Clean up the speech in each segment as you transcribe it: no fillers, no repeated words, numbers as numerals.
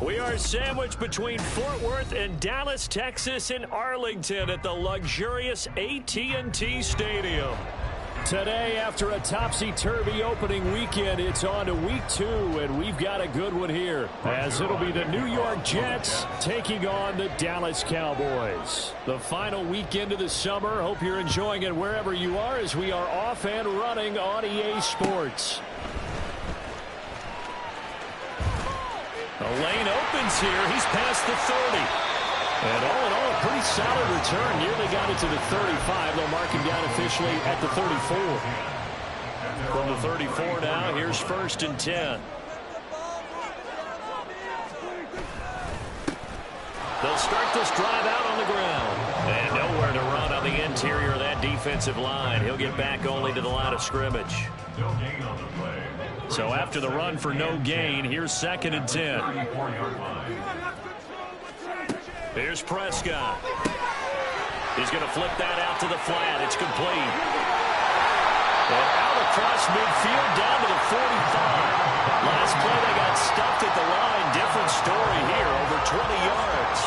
We are sandwiched between Fort Worth and Dallas, Texas, and Arlington at the luxurious AT&T Stadium. Today, after a topsy-turvy opening weekend, it's on to week 2, and we've got a good one here, as it'll be the New York Jets taking on the Dallas Cowboys. The final weekend of the summer. Hope you're enjoying it wherever you are, as we are off and running on EA Sports. The lane opens here. He's past the 30. And all in all, a pretty solid return. Nearly got it to the 35. They'll mark him down officially at the 34. From the 34 now, here's 1st and 10. They'll start this drive out on the ground. And nowhere to run on the interior of that defensive line. He'll get back only to the line of scrimmage. No gain on the play. So after the run for no gain, here's 2nd and 10. Here's Prescott. He's going to flip that out to the flat. It's complete. And out across midfield down to the 45. Last play they got stuffed at the line. Different story here, over 20 yards.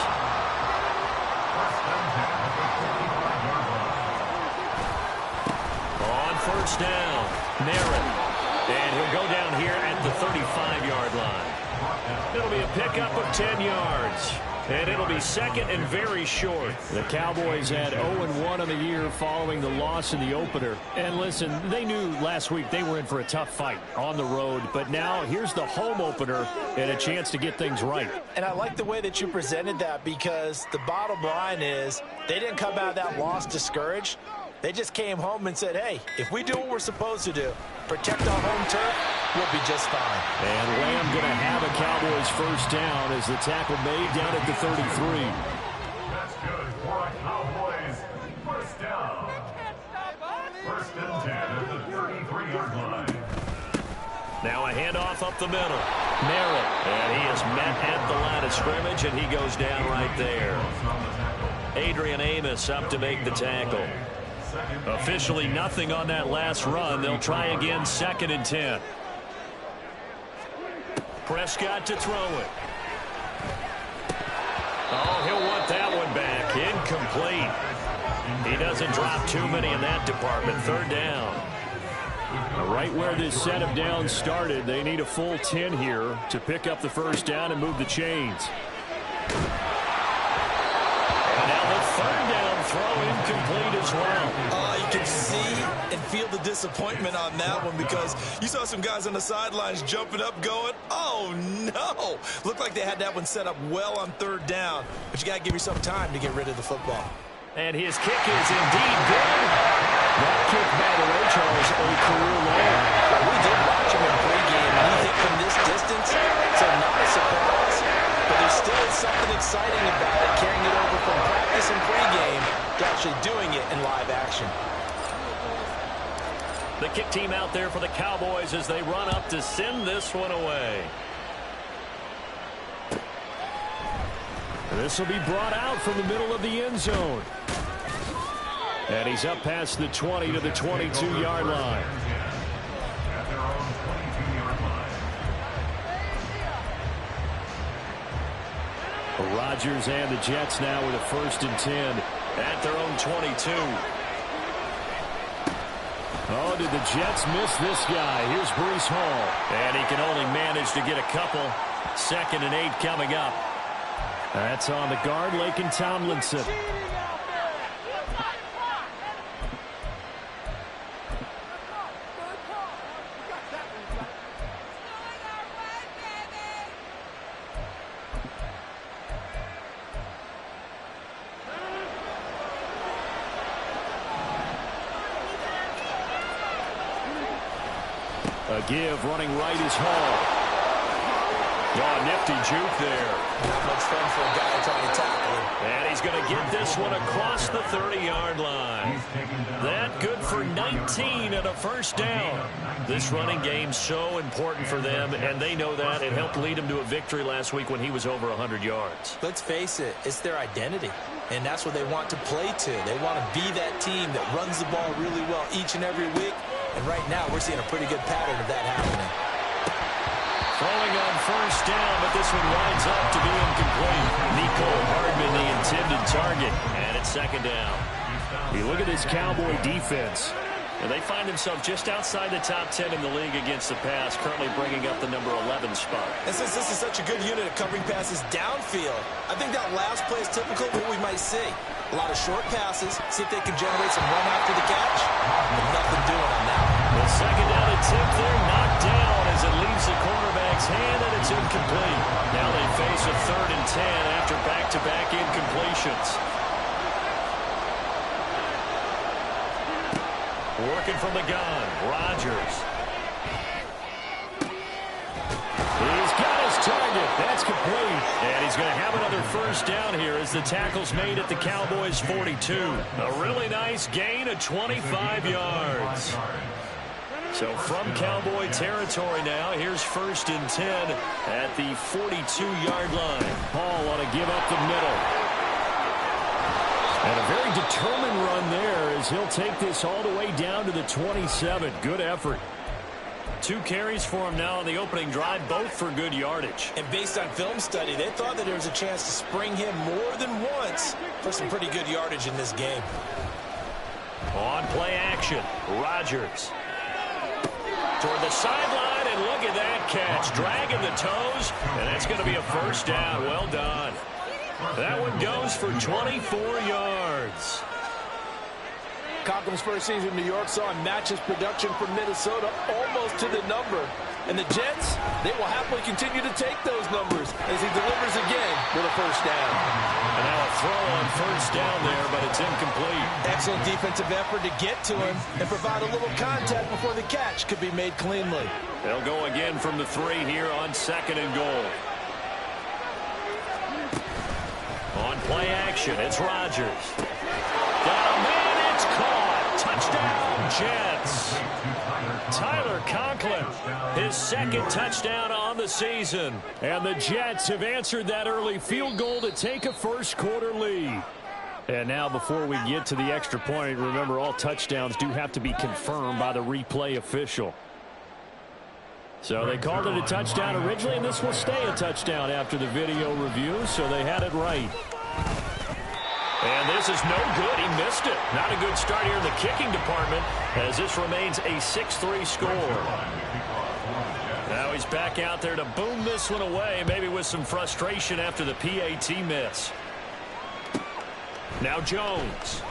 On 1st down, Merritt. And he'll go down here at the 35-yard line. It'll be a pickup of 10 yards. And it'll be 2nd and very short. The Cowboys had 0-1 on the year following the loss in the opener. And listen, they knew last week they were in for a tough fight on the road. But now here's the home opener and a chance to get things right. And I like the way that you presented that, because the bottom line is they didn't come out of that loss discouraged. They just came home and said, hey, if we do what we're supposed to do, protect our home turf, we'll be just fine. And Lamb going to have a Cowboys 1st down as the tackle made down at the 33. That's good for a Cowboys 1st down. 1st and 10 at the 33-yard line. Now a handoff up the middle. Merritt. And he is met at the line of scrimmage, and he goes down right there. Adrian Amos up to make the tackle. Officially nothing on that last run. They'll try again, 2nd and 10. Prescott to throw it. Oh, he'll want that one back. Incomplete. He doesn't drop too many in that department. 3rd down. Right where this set of downs started, they need a full 10 here to pick up the 1st down and move the chains. And now the 3rd down throw incomplete as well. You can see and feel the disappointment on that one, because you saw some guys on the sidelines jumping up going, oh no. Looked like they had that one set up well on 3rd down, but you got to give yourself time to get rid of the football. And his kick is indeed good. That kick, by the way, Charles, a career low. We did watch him in pregame, and you think from this distance, so not a surprise, but there still is something exciting about it, carrying it over from practice and pregame to actually doing it in live action. The kick team out there for the Cowboys as they run up to send this one away. This will be brought out from the middle of the end zone. And he's up past the 20 to the 22-yard line. Rodgers and the Jets now with a 1st and 10 at their own 22. Oh, did the Jets miss this guy? Here's Breece Hall. And he can only manage to get a couple. 2nd and 8 coming up. That's on the guard, Laken Tomlinson. A give, running right is Hall. Oh, nifty juke there. Not much fun for a guy trying to tackle him. And he's going to get this one across the 30-yard line. That good for 19 and a 1st down. This running game so important for them, and they know that. It helped lead them to a victory last week when he was over 100 yards. Let's face it, it's their identity, and that's what they want to play to. They want to be that team that runs the ball really well each and every week, and right now we're seeing a pretty good pattern of that happening. Throwing on first down, but this one winds up to be incomplete. Nicole Hardman, the intended target, and it's second down. You look at this Cowboy defense, and they find themselves just outside the top 10 in the league against the pass, currently bringing up the number 11 spot. And since this is such a good unit of covering passes downfield, I think that last play is typical of what we might see. A lot of short passes, see if they can generate some run after the catch, but nothing doing on that one. The second down attempt there, knocked down as it leaves the quarterback's hand, and it's incomplete. Now they face a 3rd and 10 after back-to-back incompletions. Working from the gun, Rodgers. He's got his target. That's complete. And he's going to have another first down here as the tackle's made at the Cowboys' 42. A really nice gain of 25 yards. So from Cowboy territory now, here's 1st and 10 at the 42-yard line. Hall on a give up the middle. And a very determined run there as he'll take this all the way down to the 27. Good effort. 2 carries for him now on the opening drive, both for good yardage. And based on film study, they thought that there was a chance to spring him more than once for some pretty good yardage in this game. On play action, Rodgers. Toward the sideline, and look at that catch. Dragging the toes, and that's going to be a first down. Well done. That one goes for 24 yards. Cochrom's first season in New York saw him match his production from Minnesota almost to the number. And the Jets, they will happily continue to take those numbers as he delivers again with a first down. And now a throw on first down there, but it's incomplete. Excellent defensive effort to get to him and provide a little contact before the catch could be made cleanly. They'll go again from the 3 here on 2nd and goal. On play action, it's Rodgers. Got a man, it's caught. Touchdown, Jets. Tyler Conklin, his 2nd touchdown on the season. And the Jets have answered that early field goal to take a first-quarter lead. And now before we get to the extra point, remember all touchdowns do have to be confirmed by the replay official. So they called it a touchdown originally, and this will stay a touchdown after the video review, so they had it right. And this is no good. He missed it. Not a good start here in the kicking department as this remains a 6-3 score. Now he's back out there to boom this one away, maybe with some frustration after the PAT miss. Now Jones.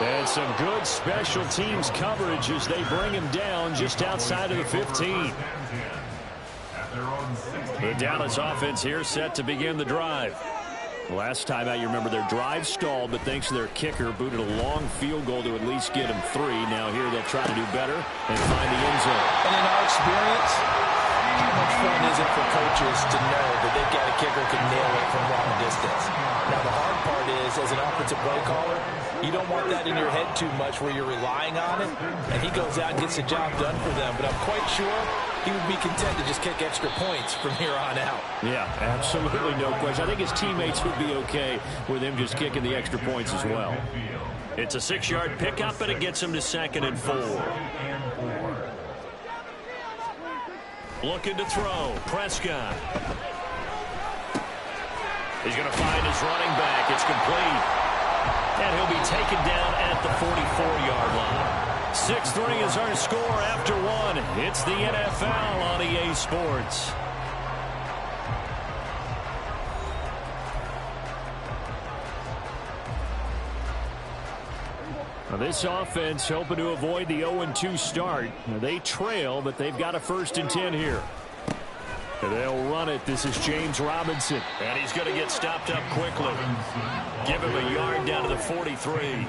And some good special teams coverage as they bring him down just outside of the 15. The Dallas offense here set to begin the drive. Last time out, you remember their drive stalled, but thanks to their kicker, booted a long field goal to at least get them 3. Now here they'll try to do better and find the end zone. And in our experience, how much fun is it for coaches to know that they've got a kicker who can nail it from long distance? Now the hard part is, as an offensive play caller, you don't want that in your head too much where you're relying on it, and he goes out and gets the job done for them. But I'm quite sure he would be content to just kick extra points from here on out. Yeah, absolutely no question. I think his teammates would be okay with him just kicking the extra points as well. It's a 6-yard pickup, and it gets him to 2nd and 4. Looking to throw. Prescott. He's going to find his running back. It's complete. And he'll be taken down at the 44-yard line. 6-3 is our score after 1. It's the NFL on EA Sports. Now this offense hoping to avoid the 0-2 start. Now they trail, but they've got a 1st and 10 here. They'll run it. This is James Robinson. And he's going to get stopped up quickly. Give him a yard down to the 43.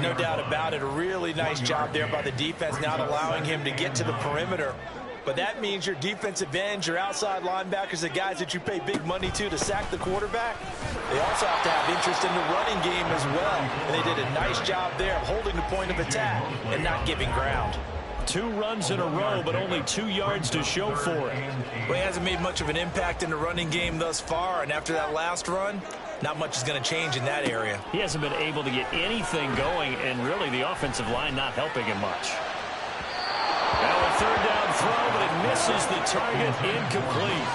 No doubt about it. A really nice job there by the defense, not allowing him to get to the perimeter. But that means your defensive ends, your outside linebackers, the guys that you pay big money to sack the quarterback, they also have to have interest in the running game as well. And they did a nice job there of holding the point of attack and not giving ground. 2 runs in a row, but only 2 yards to show for it. Well, he hasn't made much of an impact in the running game thus far, and after that last run, not much is going to change in that area. He hasn't been able to get anything going, and really the offensive line not helping him much. Now a third down throw, but it misses the target. Incomplete.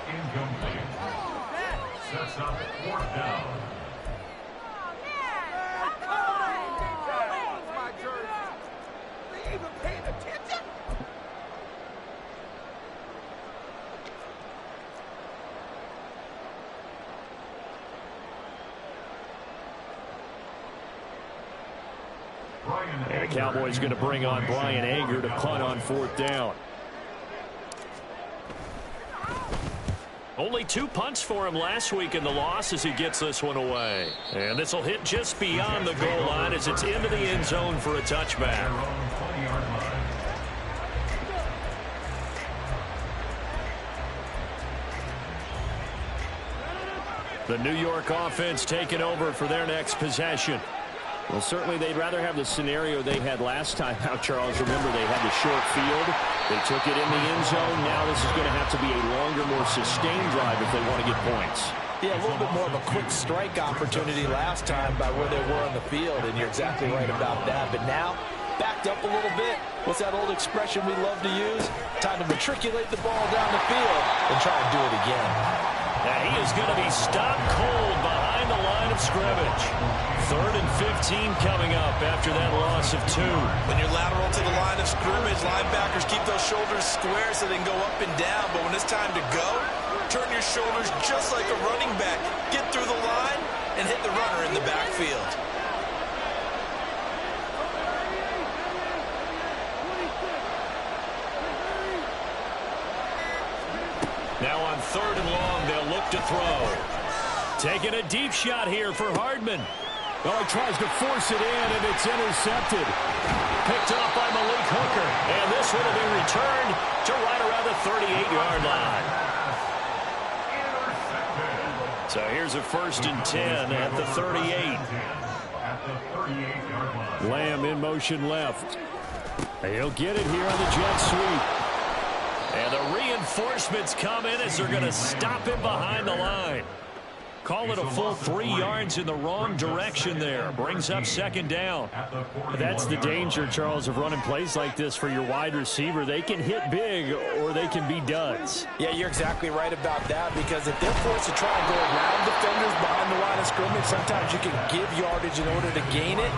Incomplete. Sets up fourth down. And the Cowboys going to bring on Brian Anger to punt on fourth down. Only 2 punts for him last week in the loss as he gets this one away. And this will hit just beyond the goal line as it's into the end zone for a touchback. The New York offense taking over for their next possession. Well, certainly they'd rather have the scenario they had last time out, Charles. Remember, they had the short field. They took it in the end zone. Now this is going to have to be a longer, more sustained drive if they want to get points. Yeah, a little bit more of a quick strike opportunity last time by where they were on the field, and you're exactly right about that. But now, backed up a little bit. What's that old expression we love to use? Time to matriculate the ball down the field and try and do it again. And he is going to be stopped cold behind the line of scrimmage. 3rd and 15 coming up after that loss of 2. When you're lateral to the line of scrimmage, linebackers keep those shoulders square so they can go up and down. But when it's time to go, turn your shoulders just like a running back. Get through the line and hit the runner in the backfield. Now on 3rd and long, they'll look to throw. Taking a deep shot here for Hardman. Oh, he tries to force it in, and it's intercepted. Picked off by Malik Hooker. And this one will be returned to right around the 38-yard line. So here's a 1st and 10 at the 38. Lamb in motion left. He'll get it here on the jet sweep. And the reinforcements come in as they're going to stop him behind the line. Call it a full 3 yards in the wrong direction there. Brings up 2nd down. That's the danger, Charles, of running plays like this for your wide receiver. They can hit big or they can be duds. Yeah, you're exactly right about that, because if they're forced to try and go around defenders behind the line of scrimmage, sometimes you can give yardage in order to gain it.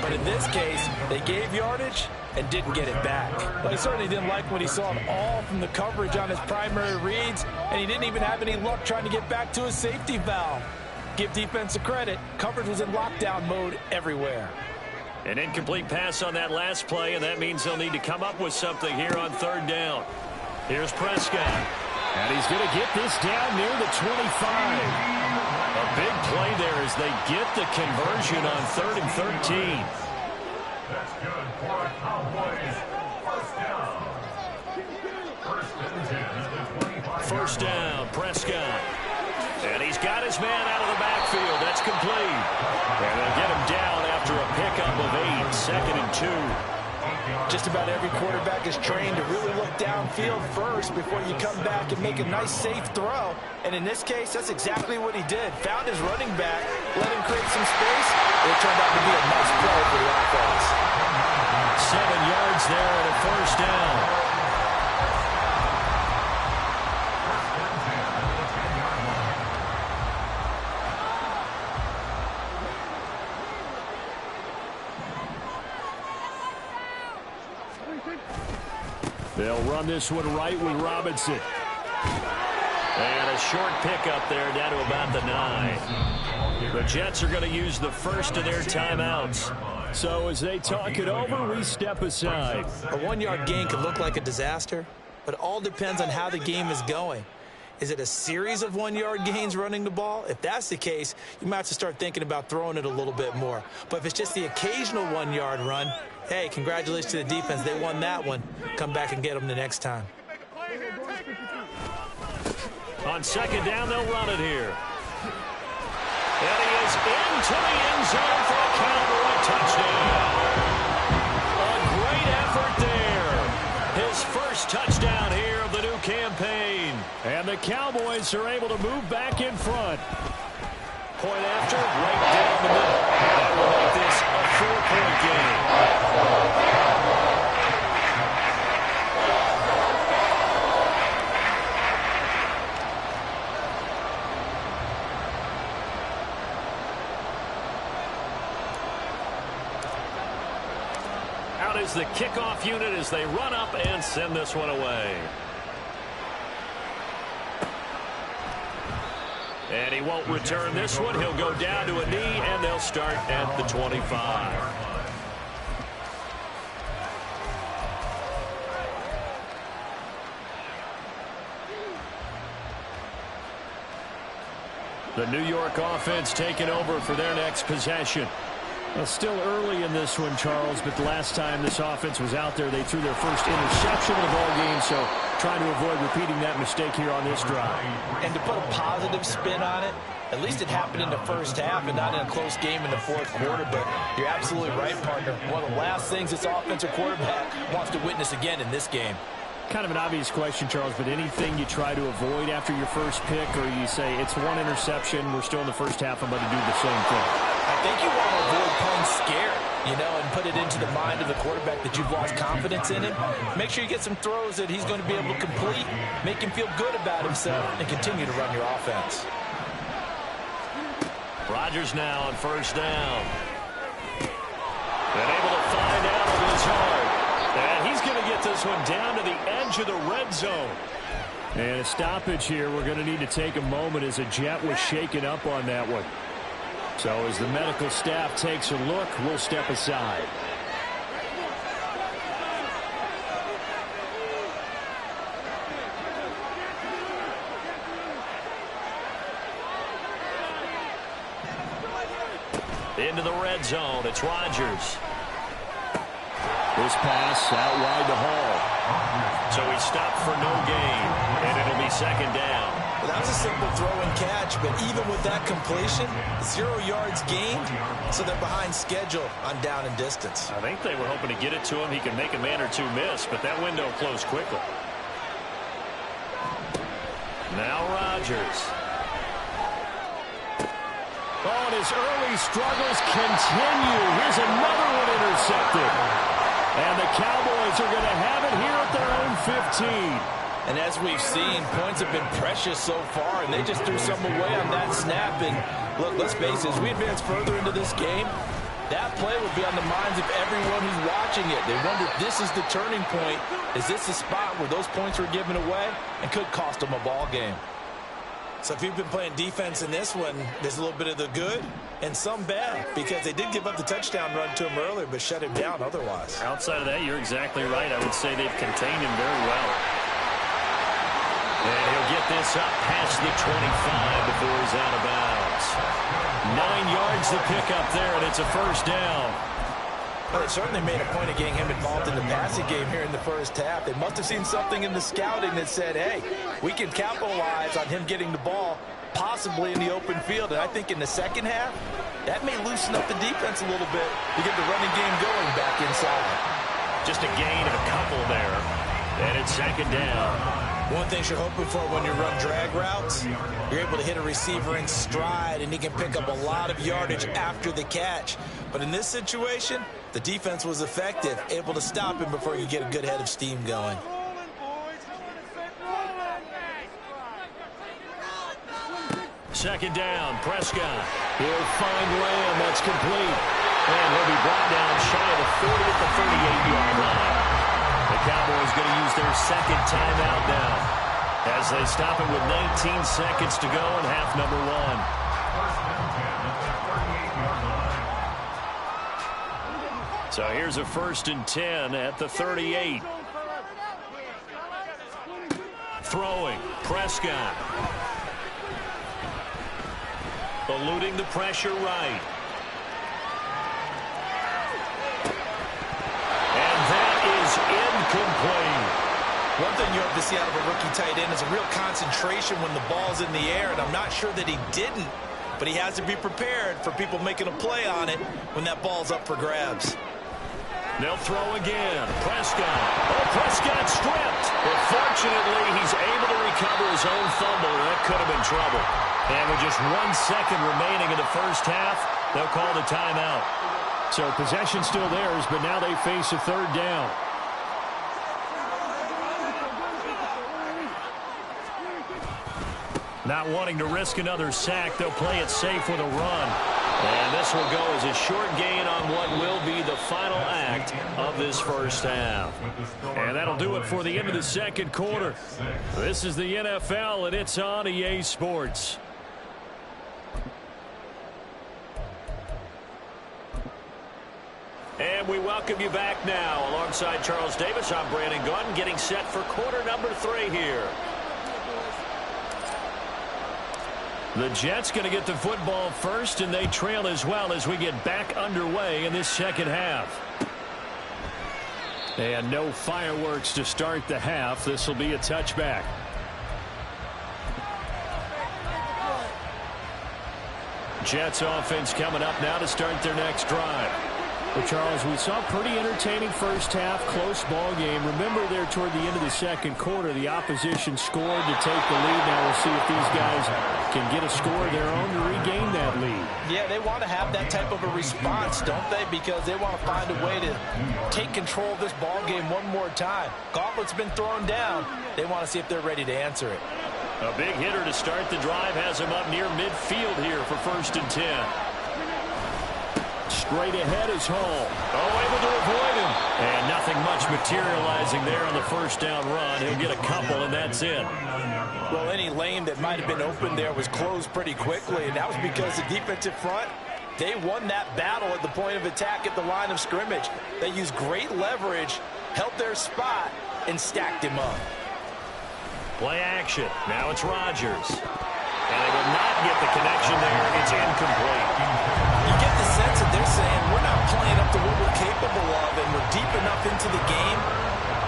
But in this case, they gave yardage and didn't get it back. But he certainly didn't like what he saw at all from the coverage on his primary reads, and he didn't even have any luck trying to get back to his safety valve. Give defense a credit. Coverage was in lockdown mode everywhere. An incomplete pass on that last play, and that means they'll need to come up with something here on 3rd down. Here's Prescott. And he's going to get this down near the 25. A big play there as they get the conversion on 3rd and 13. That's good for the Cowboys. First down. 1st and 10 at the 25. First down, Prescott. And he's got his man out of the backfield. That's complete. And they'll get him down after a pickup of 8. 2nd and 2. Just about every quarterback is trained to really look downfield first before you come back and make a nice, safe throw. And in this case, that's exactly what he did. Found his running back, let him create some space. It turned out to be a nice play for the offense. 7 yards there and a 1st down. They'll run this one right with Robinson. And a short pickup there down to about the 9. The Jets are going to use the first of their timeouts. So as they talk it over, we step aside. A 1-yard gain could look like a disaster, but it all depends on how the game is going. Is it a series of 1-yard gains running the ball? If that's the case, you might have to start thinking about throwing it a little bit more. But if it's just the occasional 1-yard run, hey, congratulations to the defense. They won that one. Come back and get them the next time. On 2nd down, they'll run it here. And he is into the end zone for a Cowboy touchdown. A great effort there. His first touchdown here of the new campaign. And the Cowboys are able to move back in front. Point after, right down the middle. That will make this a 4-point game. out as the kickoff unit as they run up and send this one away. And he won't return this one. He'll go down to a knee, and they'll start at the 25. The New York offense taking over for their next possession. Well, still early in this one, Charles, but the last time this offense was out there, they threw their first interception of the ball game, so trying to avoid repeating that mistake here on this drive. And to put a positive spin on it, at least it happened in the first half and not in a close game in the fourth quarter, but you're absolutely right, partner. One of the last things this offensive quarterback wants to witness again in this game. Kind of an obvious question, Charles, but anything you try to avoid after your first pick, or you say it's one interception, we're still in the first half, I'm going to do the same thing? I think you want to avoid playing scared, and put it into the mind of the quarterback that you've lost confidence in him. Make sure you get some throws that he's going to be able to complete, make him feel good about himself, and continue to run your offense. Rodgers now on first down. And able to find out of his heart. And he's going to get this one down to the edge of the red zone. And a stoppage here. We're going to need to take a moment as a jet was shaken up on that one. So as the medical staff takes a look, we'll step aside. Into the red zone. It's Rodgers. This pass out wide to Hall. So he stopped for no gain, and it'll be second down. Well, that was a simple throw and catch, but even with that completion, 0 yards gained, so they're behind schedule on down and distance. I think they were hoping to get it to him. He can make a man or two miss, but that window closed quickly. Now Rodgers. Oh, and his early struggles continue. Here's another one intercepted. And the Cowboys are going to have it here at their own 15. And as we've seen, points have been precious so far, and they just threw some away on that snap. And look, let's face it, as we advance further into this game, that play would be on the minds of everyone who's watching it. They wonder if this is the turning point. Is this the spot where those points were given away and could cost them a ball game? So if you've been playing defense in this one, there's a little bit of the good and some bad, because they did give up the touchdown run to him earlier, but shut him down otherwise. Outside of that, you're exactly right. I would say they've contained him very well. And he'll get this up past the 25 before he's out of bounds. 9 yards to pick up there, and it's a first down. Well, they certainly made a point of getting him involved in the passing game here in the first half. They must have seen something in the scouting that said, hey, we can capitalize on him getting the ball possibly in the open field. And I think in the second half, that may loosen up the defense a little bit to get the running game going back inside. Just a gain of a couple there. And it's second down. One thing you're hoping for when you run drag routes, you're able to hit a receiver in stride, and he can pick up a lot of yardage after the catch. But in this situation, the defense was effective, able to stop him before you get a good head of steam going. Second down, Prescott. He'll find Lamb. That's complete. And he'll be brought down shy of the 40 at the 38-yard line. The Cowboys going to use their second timeout now as they stop it with 19 seconds to go in half number one. So here's a 1st and 10 at the 38. Throwing, Prescott. Eluding the pressure right. And that is incomplete. One thing you hope to see out of a rookie tight end is a real concentration when the ball's in the air, and I'm not sure that he didn't, but he has to be prepared for people making a play on it when that ball's up for grabs. They'll throw again. Prescott. Oh, Prescott stripped. But fortunately, he's able to recover his own fumble, and that could have been trouble. And with just 1 second remaining in the first half, they'll call the timeout. So possession still theirs, but now they face a third down. Not wanting to risk another sack, they'll play it safe with a run. And this will go as a short gain on what will be the final act of this first half. And that'll do it for the end of the second quarter. This is the NFL, and it's on EA Sports. And we welcome you back now. Alongside Charles Davis, I'm Brandon Gaudin, getting set for quarter number 3 here. The Jets going to get the football first, and they trail as well as we get back underway in this second half. And no fireworks to start the half. This will be a touchback. Jets offense coming up now to start their next drive. Well, Charles, we saw a pretty entertaining first half, close ball game. Remember there toward the end of the second quarter, the opposition scored to take the lead. Now we'll see if these guys can get a score of their own to regain that lead. Yeah, they want to have that type of a response, don't they? Because they want to find a way to take control of this ball game one more time. Gauntlet's been thrown down. They want to see if they're ready to answer it. A big hitter to start the drive has him up near midfield here for 1st and 10. Straight ahead is Hall. Oh, able to avoid him. And nothing much materializing there on the first down run. He'll get a couple, and that's it. Well, any lane that might have been open there was closed pretty quickly, and that was because the defensive front, they won that battle at the point of attack at the line of scrimmage. They used great leverage, held their spot, and stacked him up. Play action. Now it's Rodgers. And they will not get the connection there. It's incomplete. You get the sense that they're saying we're not playing up to what we're capable of, and we're deep enough into the game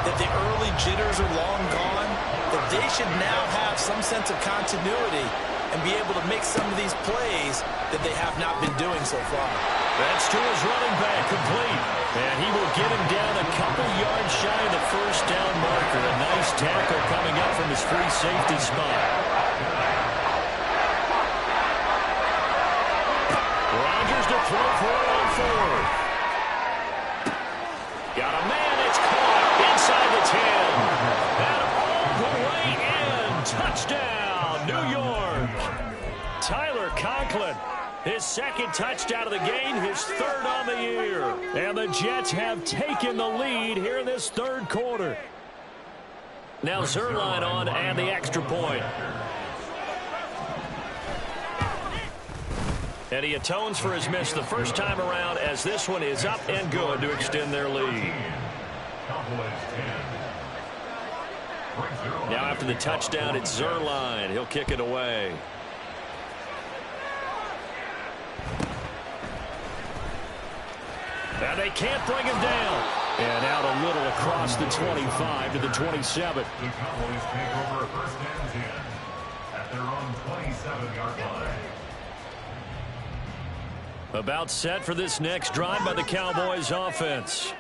that the early jitters are long gone, that they should now have some sense of continuity and be able to make some of these plays that they have not been doing so far. That's to his running back, complete. And he will get him down a couple yards shy of the first down marker. A nice tackle coming up from his free safety spot. Rodgers to throw for it on 4th. Got a man, it's caught inside the 10. And all the way in. Touchdown, New York. Tyler Conklin. His 2nd touchdown of the game, his 3rd on the year. And the Jets have taken the lead here in this 3rd quarter. Now Zerline on and the extra point. And he atones for his miss the first time around as this one is up and good to extend their lead. Now after the touchdown, it's Zerline. He'll kick it away. And they can't bring him down. And out a little across the 25 to the 27. The Cowboys take over 1st and 10 at their own 27-yard line. About set for this next drive by the Cowboys offense.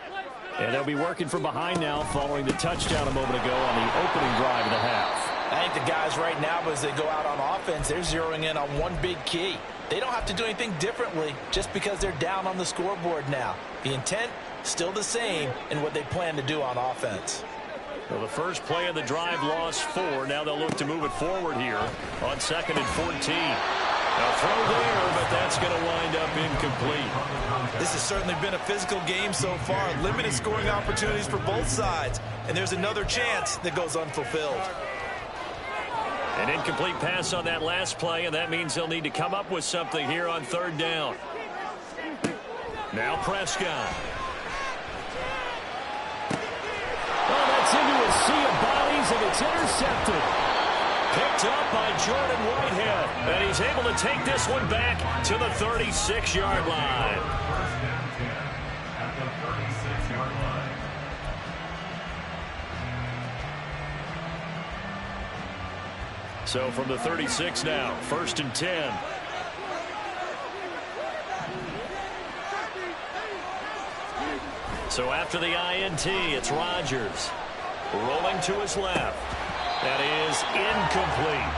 And they'll be working from behind now following the touchdown a moment ago on the opening drive of the half. I think the guys right now, as they go out on offense, they're zeroing in on one big key. They don't have to do anything differently just because they're down on the scoreboard now. The intent, still the same in what they plan to do on offense. Well, the first play of the drive lost 4. Now they'll look to move it forward here on 2nd and 14. Now throw there, but that's going to wind up incomplete. This has certainly been a physical game so far. Limited scoring opportunities for both sides. And there's another chance that goes unfulfilled. An incomplete pass on that last play, and that means they'll need to come up with something here on 3rd down. Now Prescott. Oh, that's into a sea of bodies, and it's intercepted. Picked up by Jordan Whitehead, and he's able to take this one back to the 36-yard line. 1st and 10 at the 36-yard line. So from the 36 now, 1st and 10. So after the INT, it's Rodgers. Rolling to his left. That is incomplete.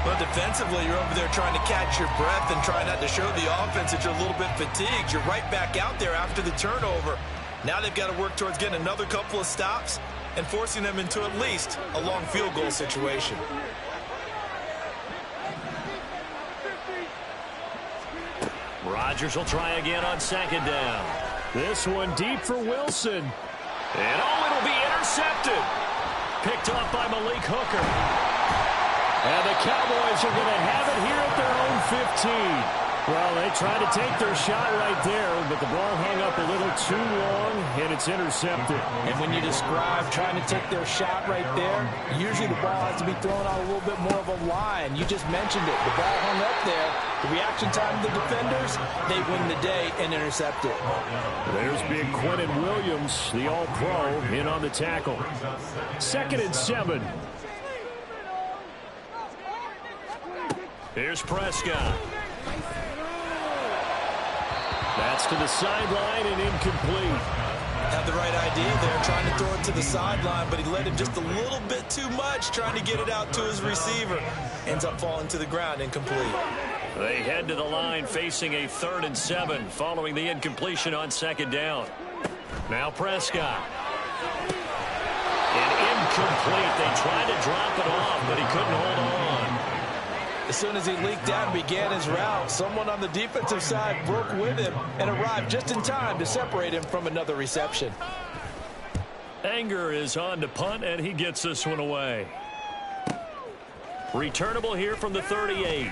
Well, defensively, you're over there trying to catch your breath and try not to show the offense that you're a little bit fatigued. You're right back out there after the turnover. Now they've got to work towards getting another couple of stops and forcing them into at least a long field goal situation. Rodgers will try again on second down. This one deep for Wilson. And it'll be intercepted. Picked off by Malik Hooker. And the Cowboys are going to have it here at their own 15. Well, they tried to take their shot right there, but the ball hung up a little too long, and it's intercepted. And when you describe trying to take their shot right there, usually the ball has to be thrown out a little bit more of a line. You just mentioned it. The ball hung up there. The reaction time of the defenders, they win the day and intercept it. There's big Quentin Williams, the All-Pro, in on the tackle. 2nd and 7. Here's Prescott. That's to the sideline and incomplete. Had the right idea there, trying to throw it to the sideline, but he led him just a little bit too much, trying to get it out to his receiver. Ends up falling to the ground, incomplete. They head to the line facing a 3rd and 7 following the incompletion on 2nd down. Now Prescott. And incomplete. They tried to drop it off, but he couldn't hold on. As soon as he leaked out and began his route, someone on the defensive side broke with him and arrived just in time to separate him from another reception. Anger is on to punt, and he gets this one away. Returnable here from the 38.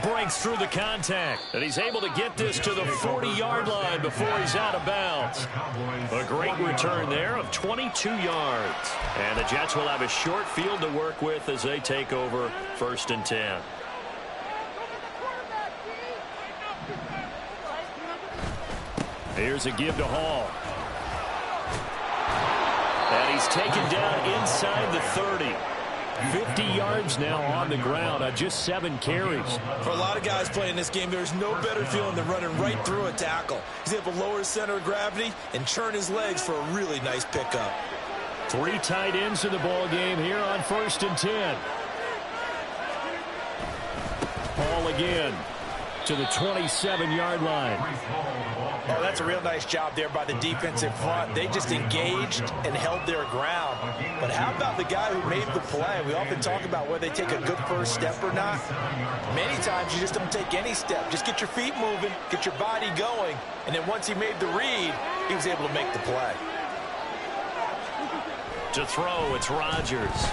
Breaks through the contact, and he's able to get this to the 40-yard line before he's out of bounds. A great return there of 22 yards. And the Jets will have a short field to work with as they take over 1st and 10. Here's a give to Hall. And he's taken down inside the 30. 50 yards now on the ground on just 7 carries. For a lot of guys playing this game, there's no better feeling than running right through a tackle. He's able to lower his center of gravity and churn his legs for a really nice pickup. 3 tight ends in the ball game here on 1st and 10. Hall again to the 27-yard line. Oh, that's a real nice job there by the defensive front. They just engaged and held their ground. But how about the guy who made the play? We often talk about whether they take a good first step or not. Many times you just don't take any step. Just get your feet moving, get your body going, and then once he made the read, he was able to make the play. To throw, it's Rodgers.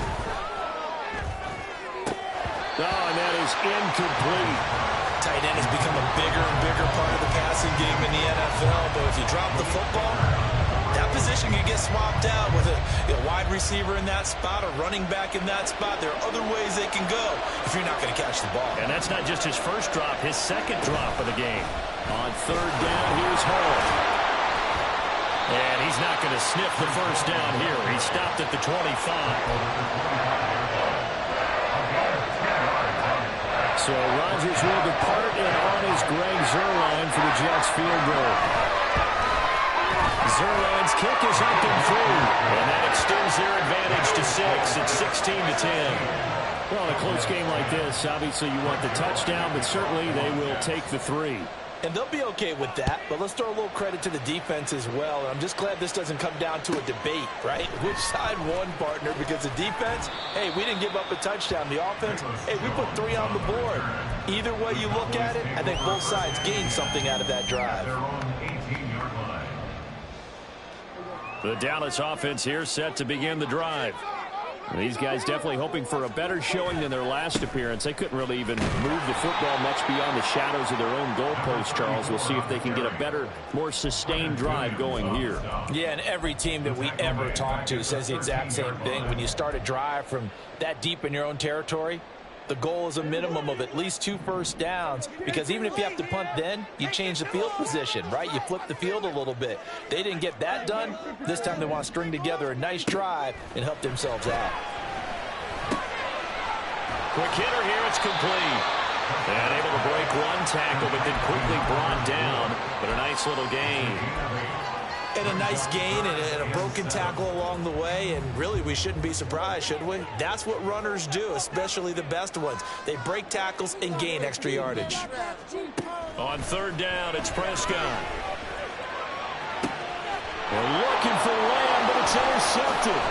Oh, and that is incomplete. Tight end has become a bigger and bigger part of the passing game in the NFL, but if you drop the football, that position can get swapped out with a wide receiver in that spot, a running back in that spot. There are other ways they can go if you're not going to catch the ball. And that's not just his first drop, his second drop of the game. On 3rd down, here's Hall. And he's not going to sniff the first down here. He stopped at the 25. So Rodgers will depart, and on is Greg Zuerlein for the Jets field goal. Zuerlein's kick is up and through, and that extends their advantage to 6. It's 16-10. Well, in a close game like this, obviously you want the touchdown, but certainly they will take the 3. And they'll be okay with that, but let's throw a little credit to the defense as well. And I'm just glad this doesn't come down to a debate, right? Which side won, partner? Because the defense, hey, we didn't give up a touchdown. The offense, hey, we put 3 on the board. Either way you look at it, I think both sides gained something out of that drive. The Dallas offense here set to begin the drive. These guys definitely hoping for a better showing than their last appearance. They couldn't really even move the football much beyond the shadows of their own goalpost, Charles. We'll see if they can get a better, more sustained drive going here. Yeah, and every team that we ever talk to says the exact same thing. When you start a drive from that deep in your own territory, the goal is a minimum of at least 2 first downs, because even if you have to punt then, you change the field position, right? You flip the field a little bit. They didn't get that done. This time they want to string together a nice drive and help themselves out. Quick hitter here, it's complete. And able to break one tackle, but then quickly brought down. But a nice little gain. And a nice gain and a broken tackle along the way, and really we shouldn't be surprised, should we? That's what runners do, especially the best ones. They break tackles and gain extra yardage. On 3rd down, it's Prescott. They're looking for Lamb, but it's intercepted.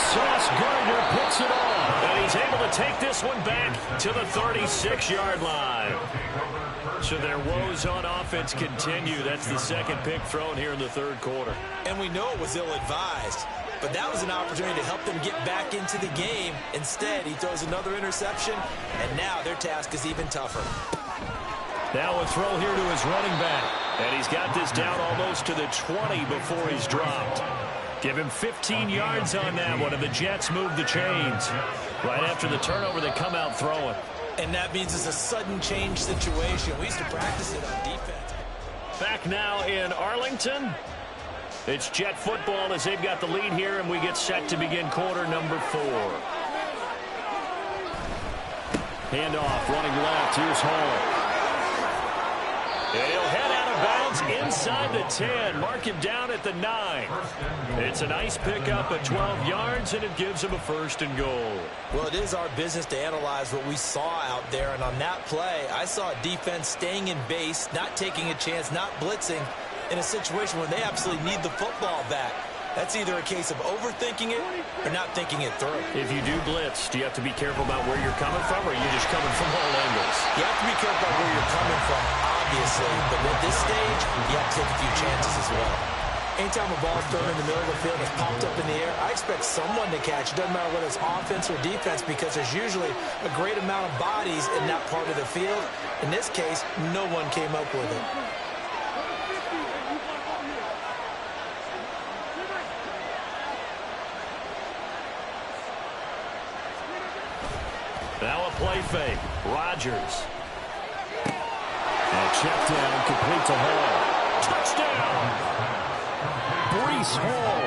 Sauce Gardner picks it off, and he's able to take this one back to the 36-yard line. So their woes on offense continue. That's the second pick thrown here in the third quarter. And we know it was ill-advised, but that was an opportunity to help them get back into the game. Instead, he throws another interception, and now their task is even tougher. Now a throw here to his running back. And he's got this down almost to the 20 before he's dropped. Give him 15 yards on that one, and the Jets move the chains. Right after the turnover, they come out throwing. And that means it's a sudden change situation. We used to practice it on defense. Back now in Arlington. It's Jet football as they've got the lead here, and we get set to begin quarter number 4. Handoff, running left. Here's Hall. And he'll head out of bounds inside the 10. Mark him down at the 9. It's a nice pickup at 12 yards, and it gives him a 1st and goal. Well, it is our business to analyze what we saw out there, and on that play, I saw a defense staying in base, not taking a chance, not blitzing, in a situation where they absolutely need the football back. That's either a case of overthinking it or not thinking it through. If you do blitz, do you have to be careful about where you're coming from, or are you just coming from all angles? You have to be careful about where you're coming from, obviously, but at this stage, you have to take a few chances as well. Anytime a ball's thrown in the middle of the field and it's popped up in the air, I expect someone to catch. It doesn't matter whether it's offense or defense, because there's usually a great amount of bodies in that part of the field. In this case, no one came up with it. Now a play fake. Rodgers. And check down, complete to Hall. Touchdown! Breece Hall.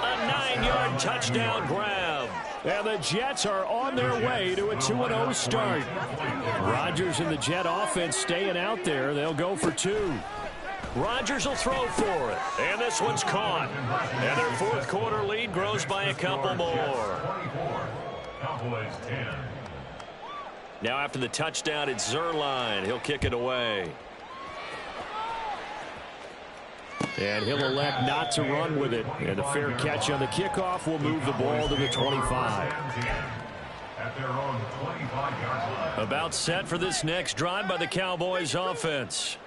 A 9-yard touchdown grab. And the Jets are on their way to a 2-0 start. Rodgers and the Jet offense staying out there. They'll go for 2. Rodgers will throw for it. And this one's caught. And their fourth quarter lead grows by a couple more. Cowboys 10. Now after the touchdown, it's Zerline. He'll kick it away. And he'll elect not to run with it. And a fair catch on the kickoff will move the ball to the 25. At their own 25-yard line. About set for this next drive by the Cowboys offense.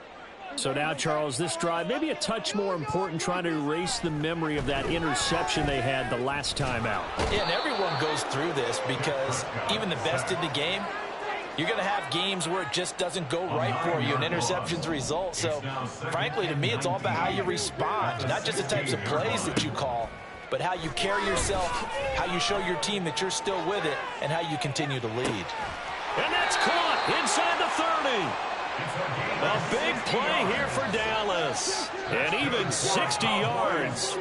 So now, Charles, this drive maybe a touch more important, trying to erase the memory of that interception they had the last time out. Yeah, and everyone goes through this because even the best in the game, you're going to have games where it just doesn't go right for you, and interceptions result. So, frankly, to me, it's all about how you respond, not just the types of plays that you call, but how you carry yourself, how you show your team that you're still with it, and how you continue to lead. And that's caught inside the 30. A big play here for Dallas. And even 60 yards.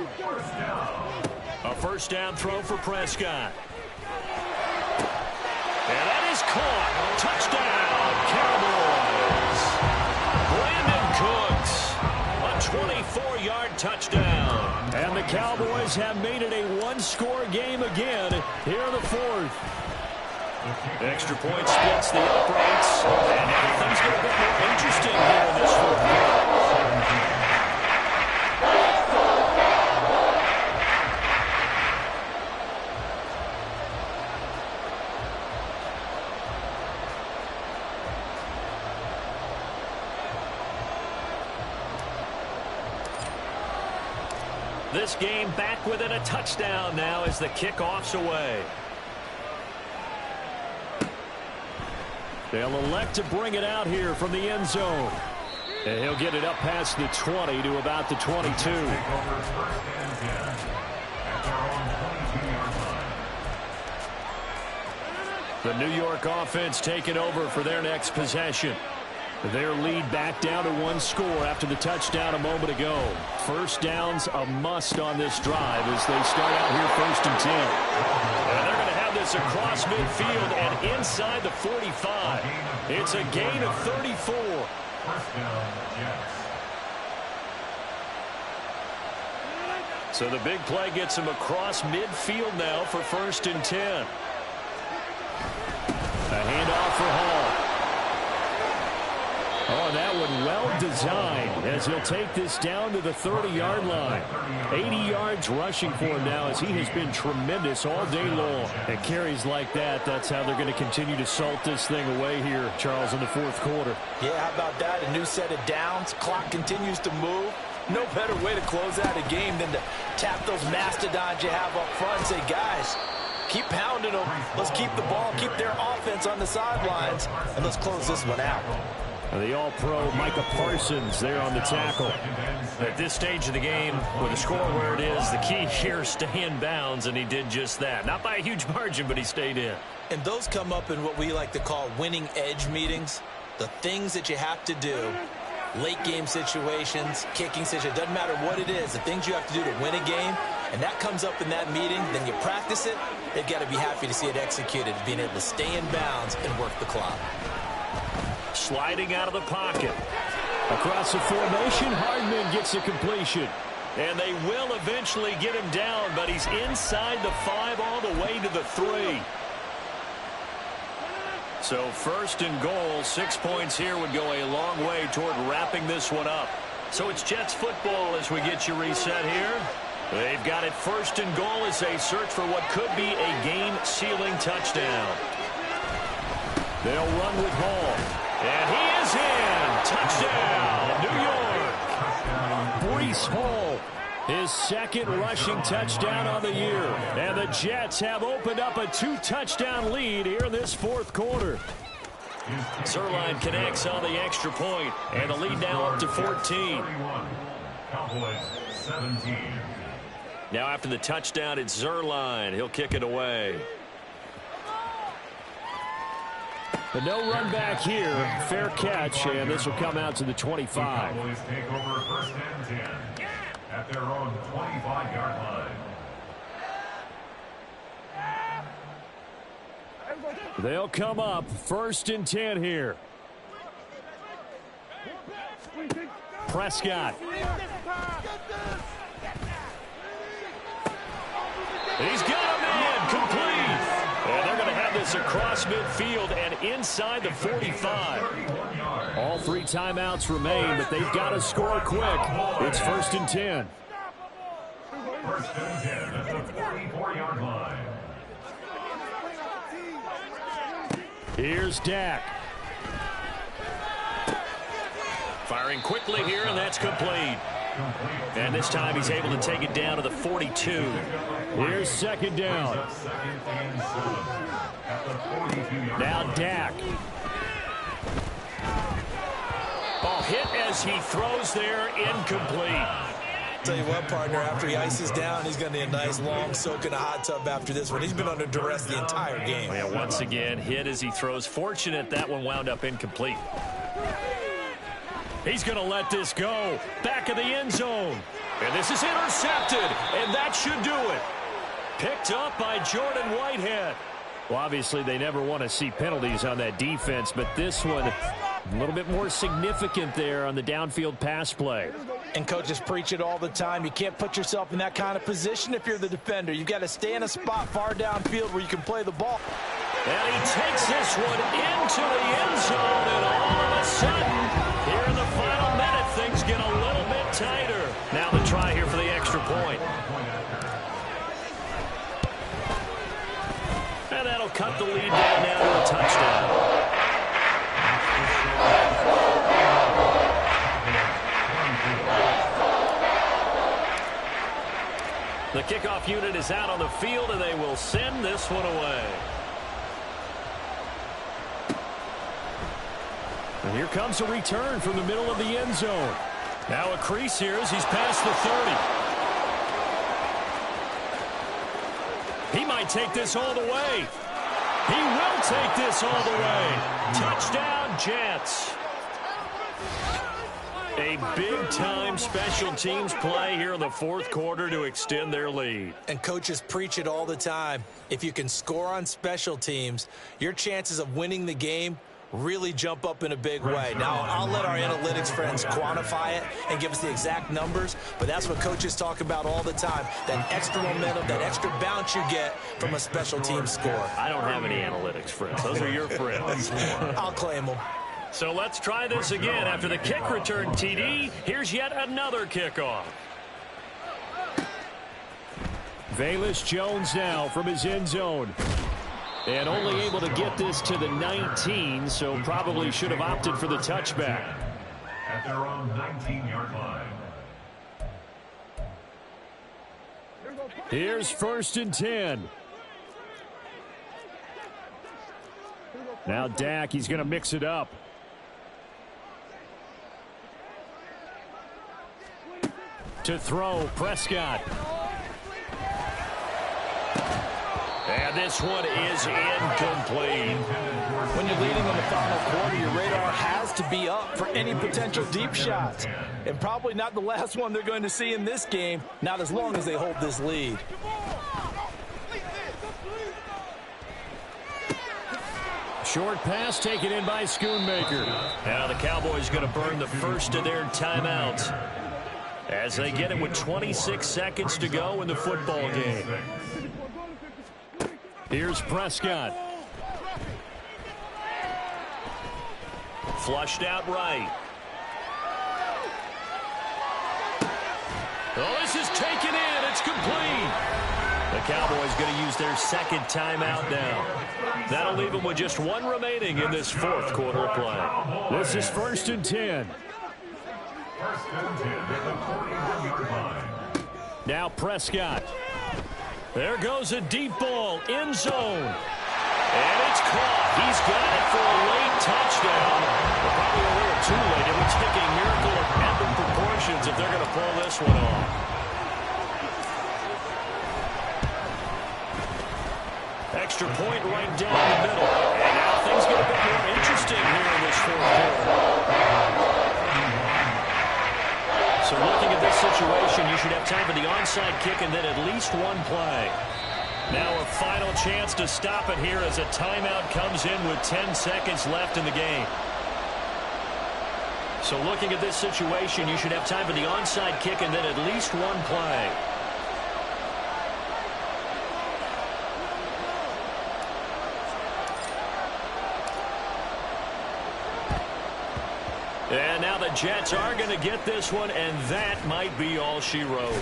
A first down throw for Prescott. And that is caught. Touchdown, Cowboys. Brandon Cooks. A 24-yard touchdown. And the Cowboys have made it a one-score game again here in the fourth. Extra point splits the uprights. And now things get a bit more interesting here in this fourth quarter. This game back within a touchdown now as the kickoff's away. They'll elect to bring it out here from the end zone. And he'll get it up past the 20 to about the 22. The New York offense taking over for their next possession. Their lead back down to one score after the touchdown a moment ago. First down's a must on this drive as they start out here 1st and 10. And they're going to have this across midfield and inside the 45. It's a gain of 34. So the big play gets him across midfield now for 1st and 10. A handoff for Hall. Oh, that one well designed as he'll take this down to the 30-yard line. 80 yards rushing for him now as he has been tremendous all day long. And carries like that, that's how they're going to continue to salt this thing away here, Charles, in the fourth quarter. Yeah, how about that? A new set of downs. Clock continues to move. No better way to close out a game than to tap those mastodons you have up front and say, guys, keep pounding them. Let's keep the ball, keep their offense on the sidelines, and let's close this one out. And the all-pro Micah Parsons there on the tackle. At this stage of the game, with the score where it is, the key here is stay in bounds, and he did just that. Not by a huge margin, but he stayed in. And those come up in what we like to call winning edge meetings. The things that you have to do, late game situations, kicking situations, doesn't matter what it is, the things you have to do to win a game, and that comes up in that meeting, then you practice it, they've got to be happy to see it executed, being able to stay in bounds and work the clock. Sliding out of the pocket. Across the formation, Hardman gets a completion. And they will eventually get him down, but he's inside the 5 all the way to the 3. So first and goal, 6 points here would go a long way toward wrapping this one up. So it's Jets football as we get you reset here. They've got it first and goal as they search for what could be a game-sealing touchdown. They'll run with Hall. And he is in. Touchdown, New York. Breece Hall, his second rushing touchdown on the year. And the Jets have opened up a 2-touchdown lead here in this fourth quarter. Zerline connects on the extra point, and the lead now up to 14. Cowboys 17. Now after the touchdown, it's Zerline. He'll kick it away. But no run back here. Fair catch, and this will come out to the 25. Cowboys take over first and 10 at their own 25-yard line. They'll come up first and 10 here. Prescott. He's got a man complete. And they're going to have this across midfield and inside the 45. All 3 timeouts remain, but they've got to score quick. It's first and 10. First and 10 at the 44-yard line. Here's Dak. Firing quickly here, and that's complete. And this time he's able to take it down to the 42. Here's second down. Now Dak. Oh, hit as he throws there, incomplete. Tell you what, partner, after he ices down, he's going to need a nice long soak in a hot tub after this one. He's been under duress the entire game. Yeah, once again, hit as he throws. Fortunate that one wound up incomplete. He's going to let this go. Back of the end zone. And this is intercepted. And that should do it. Picked up by Jordan Whitehead. Well, obviously, they never want to see penalties on that defense, but this one, a little bit more significant there on the downfield pass play. And coaches preach it all the time. You can't put yourself in that kind of position if you're the defender. You've got to stay in a spot far downfield where you can play the ball. And he takes this one into the end zone, and all of a sudden, here in the final minute, things get a little bit tighter. Now the try here for the extra point. And that'll cut the lead down now to a touchdown. The kickoff unit is out on the field, and they will send this one away. And here comes a return from the middle of the end zone. Now a crease here as he's past the 30. He might take this all the way. He will take this all the way. Touchdown, Jets. A big-time special teams play here in the fourth quarter to extend their lead. And coaches preach it all the time. If you can score on special teams, your chances of winning the game really jump up in a big way. Now, I'll let our analytics friends quantify it and give us the exact numbers, but that's what coaches talk about all the time, that extra momentum, that extra bounce you get from a special team score. I don't have any analytics friends. Those are your friends. I'll claim them. So let's try this again. After the kick return TD, here's yet another kickoff. Velus Jones now from his end zone. And only able to get this to the 19, so probably should have opted for the touchback. At their own 19-yard line. Here's 1st and 10. Now Dak, he's going to mix it up. To throw, Prescott. And this one is incomplete. When you're leading in the final quarter, your radar has to be up for any potential deep shots. And probably not the last one they're going to see in this game, not as long as they hold this lead. Short pass taken in by Schoonmaker. Now the Cowboys going to burn the first of their timeouts as they get it with 26 seconds to go in the football game. Here's Prescott. Flushed out right. Oh, this is taken in. It's complete. The Cowboys going to use their second timeout now. That'll leave them with just one remaining in this fourth quarter of play. This is 1st and 10. 1st and 10 at the 41-yard line. Now Prescott. There goes a deep ball, end zone. And it's caught. He's got it for a late touchdown. But probably a little too late. It would take a miracle of epic proportions if they're going to pull this one off. Extra point right down the middle. And now things get a bit more interesting here in this fourth quarter. So looking at this situation, you should have time for the onside kick and then at least one play. Now a final chance to stop it here as a timeout comes in with 10 seconds left in the game. So looking at this situation, you should have time for the onside kick and then at least one play. And now the Jets are going to get this one, and that might be all she wrote.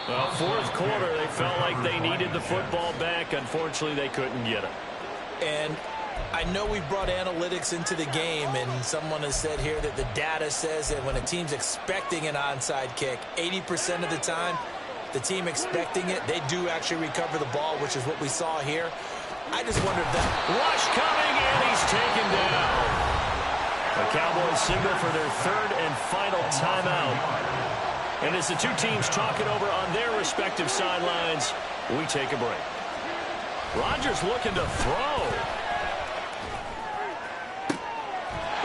Well, fourth quarter, they felt like they needed the football back. Unfortunately, they couldn't get it. And I know we brought analytics into the game, and someone has said here that the data says that when a team's expecting an onside kick, 80% of the time, the team expecting it, they do actually recover the ball, which is what we saw here. I just wonder if that... Rush coming, and he's taken down. The Cowboys signal for their third and final timeout. And as the two teams talk it over on their respective sidelines, we take a break. Rodgers looking to throw.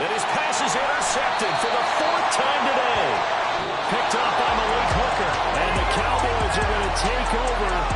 And his pass is intercepted for the fourth time today. Picked up by Malik Hooker. And the Cowboys are going to take over